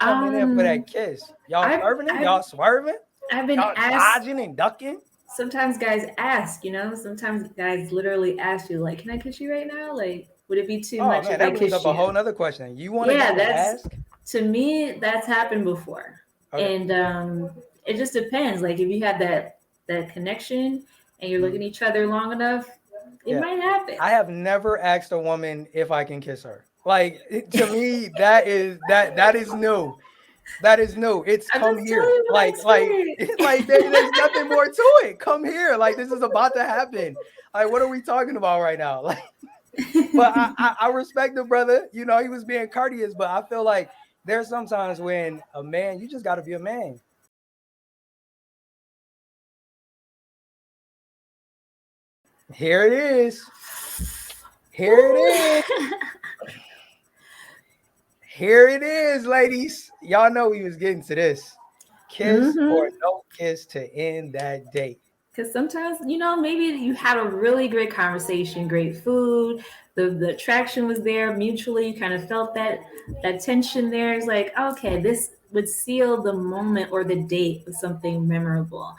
coming in for that kiss? Y'all I've, curving it? I've, Y'all swerving? I've been Y'all asked. dodging and ducking? Sometimes guys ask, sometimes guys literally ask you, like, can I kiss you right now? Like, would it be too Oh much man, if I that brings kissed up a you? whole nother question. You want a guy Yeah, to ask? to me, that's happened before. Okay. And it just depends. Like, if you had that connection and you're looking at each other long enough, it Yeah. might happen. I have never asked a woman if I can kiss her. Like to me, that is new. That is new. It's I'm come just telling here. you my experience. There's nothing more to it. Come here. Like this is about to happen. Like what are we talking about right now? Like, but I respect the brother. You know, he was being courteous, but I feel like there's sometimes when a man, you just got to be a man. Here it is. Here it is. Here it is, ladies. Y'all know we was getting to this. Kiss or no kiss to end that date. Because sometimes, maybe you had a really great conversation, great food, the attraction was there mutually. You kind of felt that tension there. It's like, okay, this would seal the moment or the date with something memorable.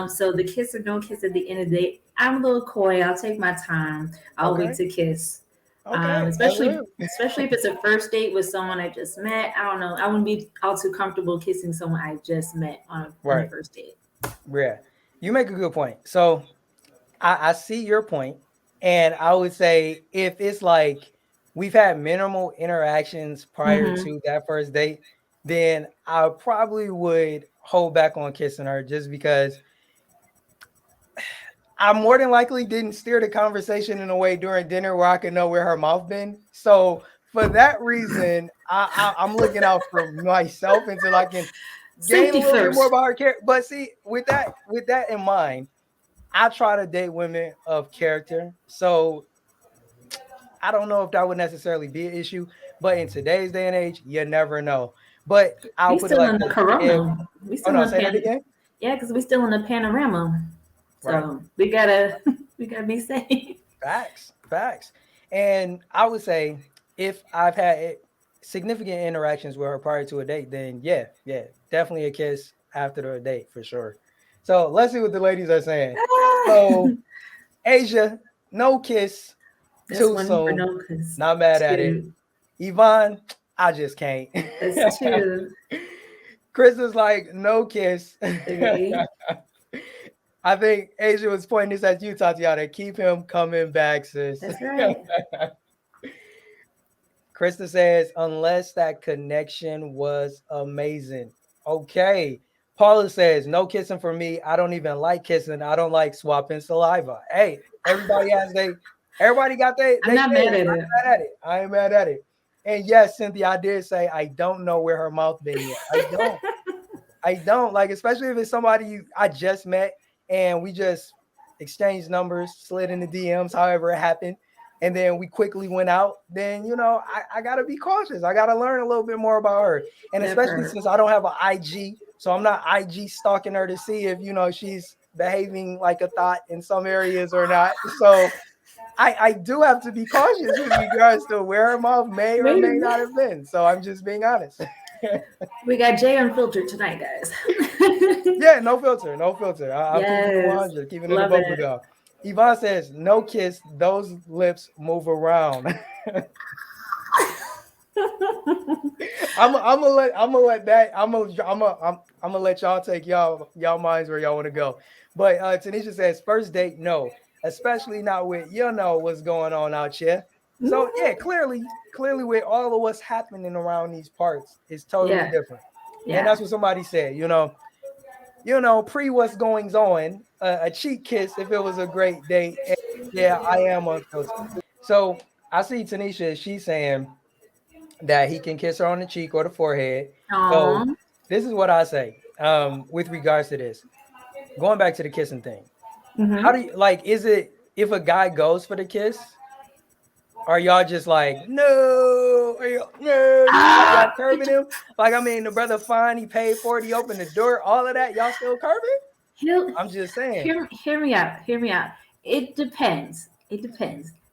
So the kiss or no kiss at the end of the day, I'm a little coy. I'll take my time. I'll wait to kiss. Okay. Especially if it's a first date with someone I just met. I don't know. I wouldn't be all too comfortable kissing someone I just met on the first date. Yeah. You make a good point. So I see your point, and I would say if it's like we've had minimal interactions prior to that first date, then I probably would hold back on kissing her just because I more than likely didn't steer the conversation in a way during dinner where I could know where her mouth been. So for that reason, I'm looking out for myself until I can gain a little bit more about her character. But see, with that in mind, I try to date women of character. So I don't know if that would necessarily be an issue, but in today's day and age, you never know. But I'll put it like this. Say that again. Yeah, because we still in the panorama. So we gotta be safe. Facts. And I would say if I've had significant interactions with her prior to a date, then yeah, definitely a kiss after the date for sure. So let's see what the ladies are saying. So Asia, no kiss. Too soon. No kiss. Not mad at it. Yvonne, I just can't. That's two. Chris is like, no kiss. I think Asia was pointing this at you, Tatiana. Keep him coming back, sis. That's right. Krista says, unless that connection was amazing. Okay. Paula says, no kissing for me. I don't even like kissing. I don't like swapping saliva. Hey, everybody got they. I'm not mad at it. I ain't mad at it. And yes, Cynthia, I did say I don't know where her mouth been yet. I don't. Like, especially if it's somebody I just met and we just exchanged numbers, slid in the DMs, however it happened, and then we quickly went out, then, I got to be cautious. I got to learn a little bit more about her. And especially since I don't have an IG, so I'm not IG stalking her to see if, she's behaving like a thought in some areas or not. So I do have to be cautious with regards to where her mouth may or may not have been. So I'm just being honest. We got Jay Unfiltered tonight, guys. Yeah, no filter. I'm keeping 100, keeping it a bubble gum. Yvonne says, no kiss, those lips move around. I'm gonna let y'all take y'all minds where y'all want to go. But Tanisha says, first date, no, especially not with what's going on out here. So yeah, clearly with all of what's happening around these parts is totally different. Yeah. And that's what somebody said, pre what's goings on, a cheek kiss if it was a great date. And yeah, I am unfiltered. So I see Tanisha, she's saying that he can kiss her on the cheek or the forehead. So this is what I say with regards to this. Going back to the kissing thing. How do you is it if a guy goes for the kiss? Are y'all just like, no, y'all curving him? Like, I mean, the brother fine, he paid for it, he opened the door, all of that, y'all still curving? I'm just saying. Hear me out. It depends.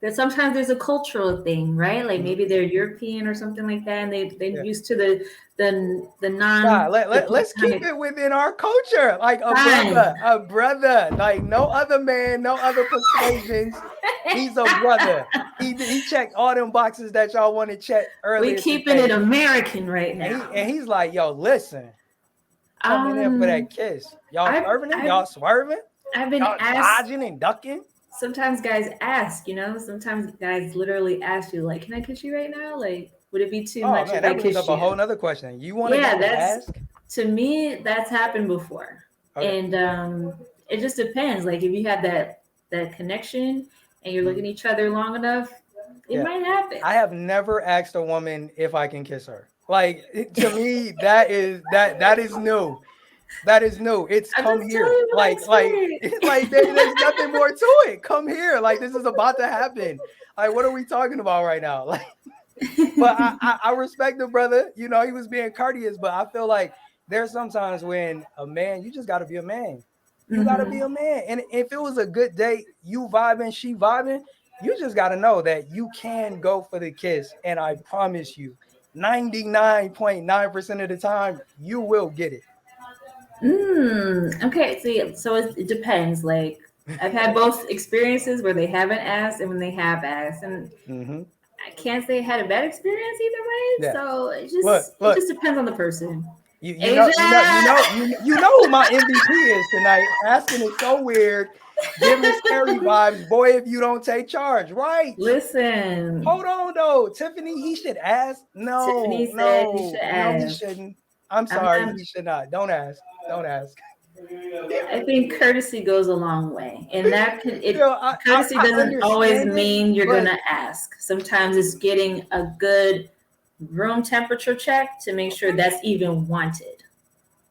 that sometimes there's a cultural thing, right? Like maybe they're European or something like that, and they're Yeah. used to the Nah, non the let's keep platonic. it within our culture. Like Fine. a brother, like no other man, no other persuasions. He's a brother. He checked all them boxes that y'all want to check We earlier keeping it today. American right now. And he's like, yo, listen, coming in for Um, that kiss. Y'all I've serving it? I've Y'all swerving? I've been Y'all asked. dodging and ducking? Sometimes guys ask, sometimes guys literally ask you, like, "Can I kiss you right now? Like, would it be too Oh much man, if I that brings kiss up a whole you?" nother question. You want a Yeah, guy to that's ask? to me that's happened before, Okay. and it just depends. Like if you have that connection and you're looking at each other long enough, it Yeah. might happen. I have never asked a woman if I can kiss her. Like to me, that is new. That is new. It's I'm come just telling here. you what I experienced. Like there's nothing more to it. Come here. Like this is about to happen. Like what are we talking about right now? Like, but I respect the brother. You know, he was being courteous, but I feel like there's sometimes when a man, you just got to be a man. You got to be Hmm. a man. And if it was a good date, you vibing, she vibing, you just got to know that you can go for the kiss. And I promise you, 99.9% of the time, you will get it. Okay, so it depends. Like I've had both experiences where they haven't asked and when they have asked, and Hmm. I can't say I had a bad experience either way. Yeah. So Look, it look. just depends on the person. You know, you know, you Asia, know, you know who my MVP is tonight. Asking is so weird, giving scary vibes. Boy, if you don't take charge, right? listen. Hold on though, Tiffany. He should ask. No, Tiffany said he should no, no, he ask. shouldn't. I'm I'm sorry, not. he should not. Don't ask. Don't ask. I think courtesy goes a long way, and that can it. Yo, Courtesy I doesn't always understand it, mean you're but gonna ask. Sometimes it's getting a good room temperature check to make sure okay, that's even wanted.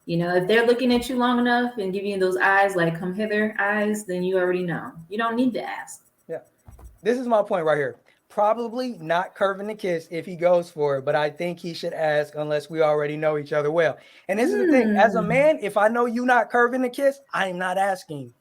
If they're looking at you long enough and giving you those eyes, like "come hither" eyes, then you already know. You don't need to ask. yeah. This is my point right here. Probably not curving the kiss if he goes for it, but I think he should ask unless we already know each other well. And this is the thing: as a Hmm. man, if I know you not curving the kiss, I'm not asking.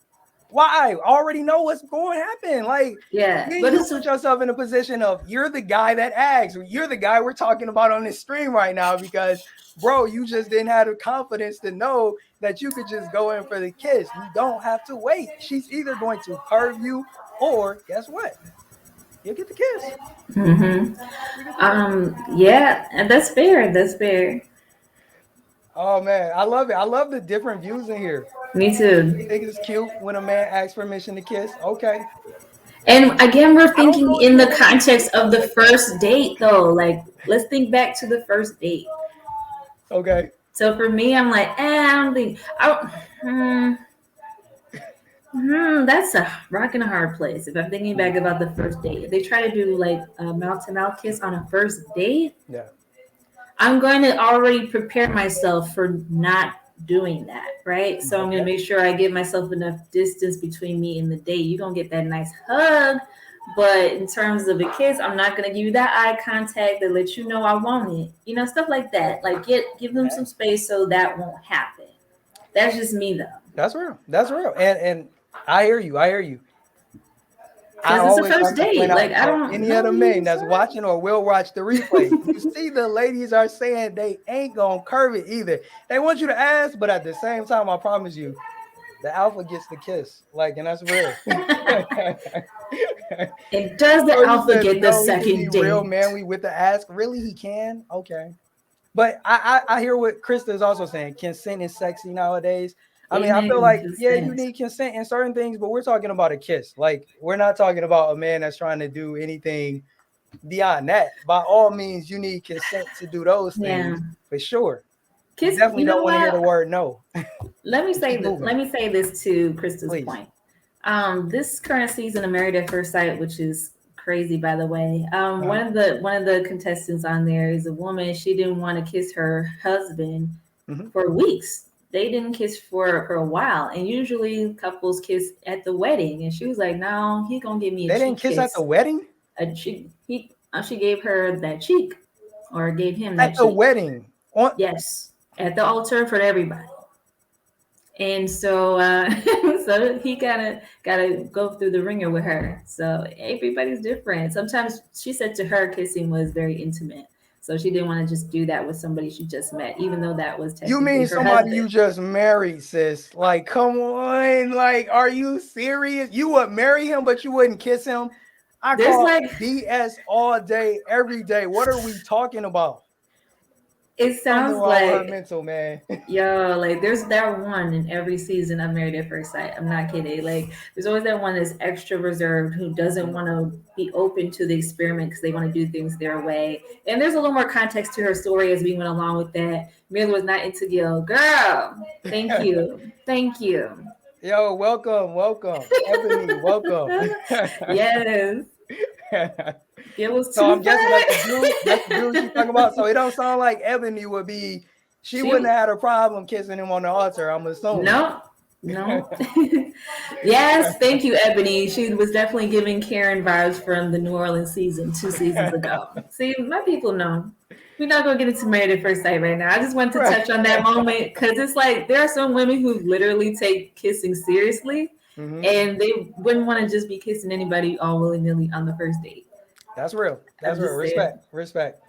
Why? I already know what's going to happen. Like Yeah, then but you it's put yourself in a position of you're the guy that asks. You're the guy we're talking about on this stream right now because, bro, you just didn't have the confidence to know that you could just go in for the kiss. You don't have to wait. She's either going to curve you or guess what? You'll get the kiss. hmm You get the kiss. yeah, and that's fair. That's fair. Oh man, I love it. I love the different views in here. Me too. You think it's cute when a man asks permission to kiss? Okay. And again, we're I don't thinking know if in you the want to be context of threesome the with them. first date, though. Like, let's think back to the first date. Okay. So for me, I'm like, I don't think. That's a rock and a hard place. If I'm thinking back about the first date, if they try to do like a mouth to mouth kiss on a first date, Yeah. I'm going to already prepare myself for not doing that, right? So I'm going to Okay. make sure I give myself enough distance between me and the date. You're going to get that nice hug, but in terms of a kiss, I'm not going to give you that eye contact that lets you know I want it. Stuff like that. Like give them some Hey, space so that won't happen. That's just me though, that's real. That's real. And I hear you. I hear you. I because it's a always first like to point date. out Like I for don't any know other you, men that's sir. watching or will watch the replay. You see, the ladies are saying they ain't gonna curve it either. They want you to ask, but at the same time, I promise you, the alpha gets the kiss. Like, and that's real. And does the Jordan alpha says get the no, he can be second real date? manly with the ask. Really, he can. Okay. But I hear what Krista is also saying. Consent is sexy nowadays. I mean, I feel Amen. like, yeah, you Consent. need consent in certain things, but we're talking about a kiss. Like, we're not talking about a man that's trying to do anything beyond that. By all means, you need consent to do those Yeah. things for sure. You Kiss. definitely You don't know want to hear the what? word no. Let me But say keep that. moving, Let me say this to Krista's please. point. This current season of Married at First Sight, which is crazy by the way. Uh-huh. One of the contestants on there is a woman. She didn't want to kiss her husband Hmm. for weeks. They didn't kiss for a while, and usually couples kiss at the wedding. And she was like, "No, he gonna give me a They didn't cheek kiss at the kiss. wedding? A cheek. She gave her that cheek, or gave him At that the cheek. wedding. On Yes, at the altar for everybody." And so, So he gotta go through the ringer with her. So everybody's different. Sometimes she said to her kissing was very intimate. So she didn't want to just do that with somebody she just met, even though that was You technically mean her somebody you husband. just married, sis? Like, come on. Like, are you serious? You would marry him, but you wouldn't kiss him? I There's call like BS all day, every day. What are we talking about? it Something sounds wrong with her like mental, man. yo, like there's that one in every season of Married at First Sight. I'm not kidding. Like there's always that one that's extra reserved who doesn't want to be open to the experiment because they want to do things their way. And there's a little more context to her story as we went along with that. Mila was not into Gil. Girl, thank you. Thank you. Yo, welcome. Ebony, welcome. Yes. Gil was So too I'm guessing fat. that's the dude she's talking about. So it don't sound like Ebony would be, she wouldn't She have had a problem kissing him on the altar, I'm assuming. no, no. Yes, thank you, Ebony. She was definitely giving Karen vibes from the New Orleans season 2 seasons ago. See, my people know. We're not gonna get into Married at First Sight right now. I just wanted to Right. touch on that moment because it's like there are some women who literally take kissing seriously, Mm-hmm. and they wouldn't want to just be kissing anybody all willy nilly on the first date. That's real. I'm That's real. just saying. Respect.